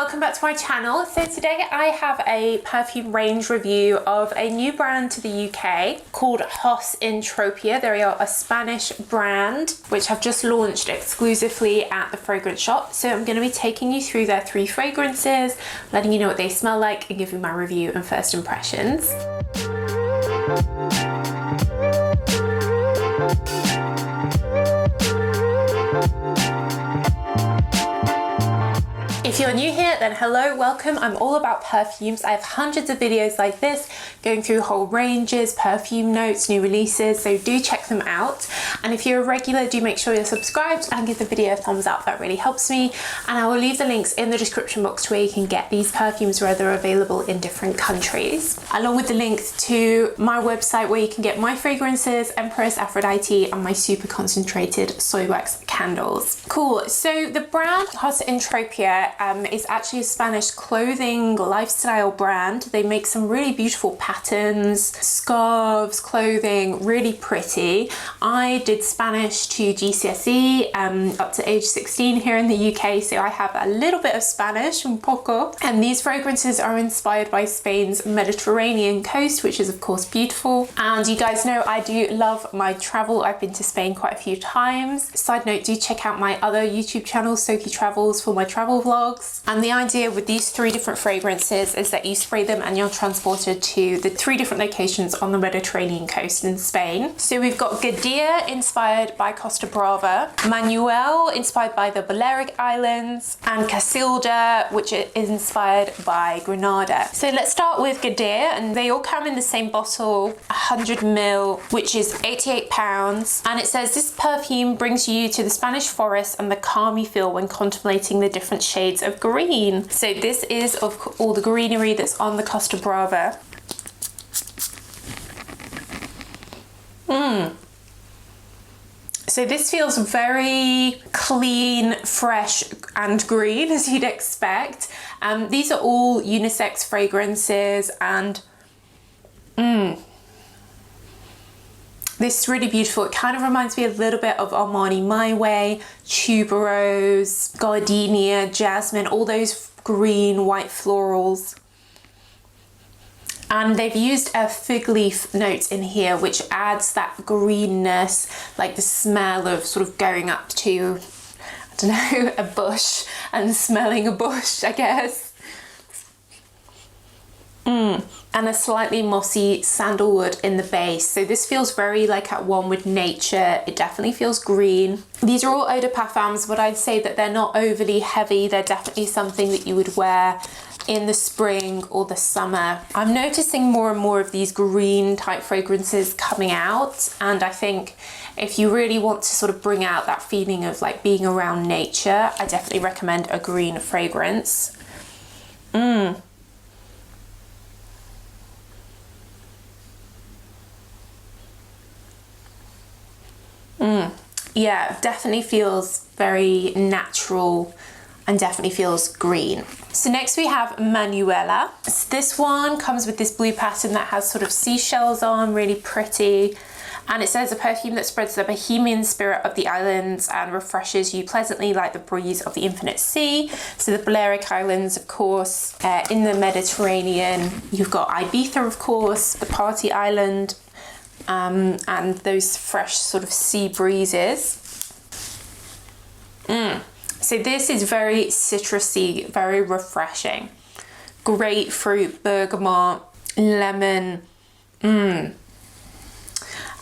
welcome back to my channel. So today I have a perfume range review of a new brand to the UK called HOSS INTROPIA. They are a Spanish brand which have just launched exclusively at the fragrance shop. So I'm going to be taking you through their 3 fragrances, letting you know what they smell like and giving my review and first impressions. If you're new here, then hello, welcome. I'm all about perfumes. I have hundreds of videos like this going through whole ranges, perfume notes, new releases, so do check them out. And if you're a regular, do make sure you're subscribed and give the video a thumbs up. That really helps me. And I will leave the links in the description box to where you can get these perfumes where they're available in different countries, along with the links to my website where you can get my fragrances, Empress, Aphrodite, and my super concentrated soy wax candles. Cool, so the brand HOSS INTROPIA is actually a Spanish clothing lifestyle brand. They make some really beautiful patterns, scarves, clothing, really pretty. I did Spanish to GCSE up to age 16 here in the UK, so I have a little bit of Spanish, un poco. And these fragrances are inspired by Spain's Mediterranean coast, which is of course beautiful. And you guys know I do love my travel. I've been to Spain quite a few times. Side note, do check out my other YouTube channel, Soki Travels, for my travel vlogs. And the idea with these 3 different fragrances is that you spray them and you're transported to the 3 different locations on the Mediterranean coast in Spain. So we've got GADEA, inspired by Costa Brava, MANUELA, inspired by the Balearic Islands, and CASILDA, which is inspired by Granada. So let's start with GADEA, and they all come in the same bottle, 100 ml, which is £88. And it says, this perfume brings you to the Spanish forest and the calm you feel when contemplating the different shades of green. So this is of all the greenery that's on the Costa Brava. So this feels very clean, fresh and green, as you'd expect. These are all unisex fragrances, and this is really beautiful. It kind of reminds me a little bit of Armani My Way, tuberose, gardenia, jasmine, all those green, white florals. And they've used a fig leaf note in here, which adds that greenness, like the smell of sort of going up to, I don't know, a bush and smelling a bush, I guess. And a slightly mossy sandalwood in the base. So this feels very like at one with nature. It definitely feels green. These are all eau de parfums, but I'd say that they're not overly heavy. They're definitely something that you would wear in the spring or the summer. I'm noticing more and more of these green type fragrances coming out, and I think if you really want to sort of bring out that feeling of like being around nature, I definitely recommend a green fragrance. Yeah, definitely feels very natural and definitely feels green. So next we have MANUELA. So this one comes with this blue pattern that has sort of seashells on, really pretty. And it says, a perfume that spreads the bohemian spirit of the islands and refreshes you pleasantly like the breeze of the infinite sea. So the Balearic Islands, of course, in the Mediterranean. You've got Ibiza, of course, the party island, and those fresh sort of sea breezes. So this is very citrusy, very refreshing. Grapefruit, bergamot, lemon. And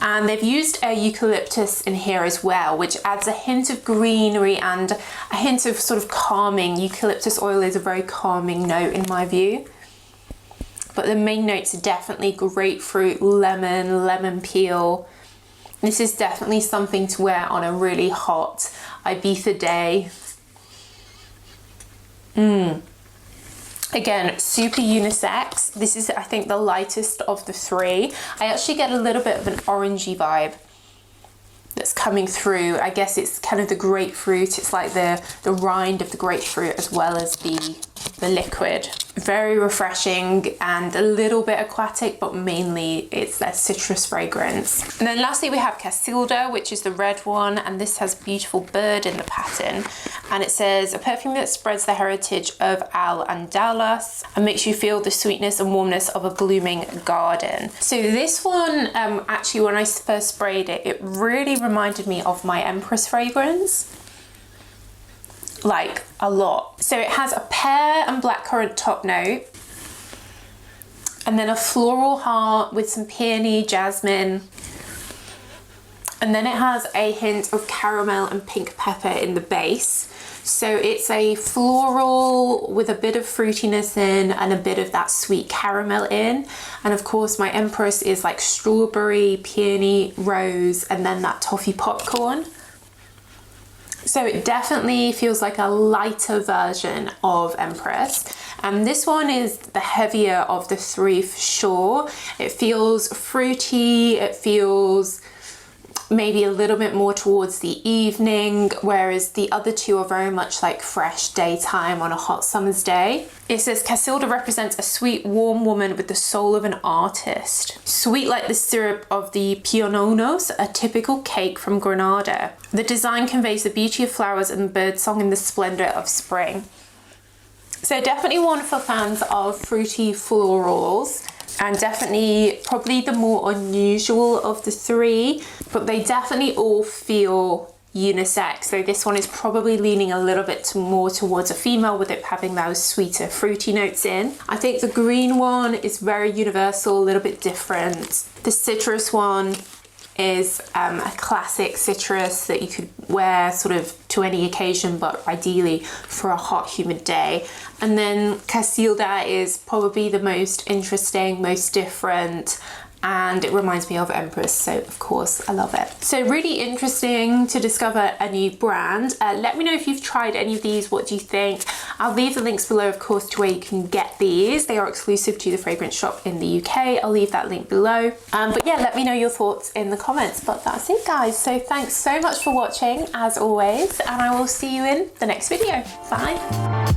they've used a eucalyptus in here as well, which adds a hint of greenery and a hint of sort of calming. Eucalyptus oil is a very calming note in my view. But the main notes are definitely grapefruit, lemon, lemon peel. This is definitely something to wear on a really hot Ibiza day. Again, super unisex. This is, I think, the lightest of the 3. I actually get a little bit of an orangey vibe that's coming through. I guess it's kind of the grapefruit. It's like the rind of the grapefruit as well as the the liquid. Very refreshing and a little bit aquatic, but mainly it's their citrus fragrance. And then lastly we have CASILDA, which is the red one, and this has beautiful bird in the pattern. And it says, a perfume that spreads the heritage of Al-Andalus and makes you feel the sweetness and warmness of a blooming garden. So this one, actually when I first sprayed it, it really reminded me of my Empress fragrance. Like a lot. So it has a pear and blackcurrant top note, and then a floral heart with some peony, jasmine, and then it has a hint of caramel and pink pepper in the base. So it's a floral with a bit of fruitiness in and a bit of that sweet caramel in. And of course my Empress is like strawberry, peony, rose, and then that toffee popcorn. So it definitely feels like a lighter version of Empress. And this one is the heavier of the three for sure. It feels fruity, it feels maybe a little bit more towards the evening, whereas the other two are very much like fresh daytime on a hot summer's day. It says CASILDA represents a sweet, warm woman with the soul of an artist. Sweet like the syrup of the piononos, a typical cake from Granada. The design conveys the beauty of flowers and birdsong in the splendor of spring. So definitely one for fans of fruity florals, and definitely probably the more unusual of the three, but they definitely all feel unisex. So this one is probably leaning a little bit more towards a female, with it having those sweeter fruity notes in. I think the green one is very universal, a little bit different. The citrus one is a classic citrus that you could wear sort of to any occasion, but ideally for a hot, humid day. And then CASILDA is probably the most interesting, most different, and it reminds me of Empress, so of course I love it. So really interesting to discover a new brand. Let me know if you've tried any of these, what do you think? I'll leave the links below, of course, to where you can get these. They are exclusive to the fragrance shop in the UK. I'll leave that link below. But yeah, let me know your thoughts in the comments. But that's it, guys. So thanks so much for watching, as always, and I will see you in the next video. Bye.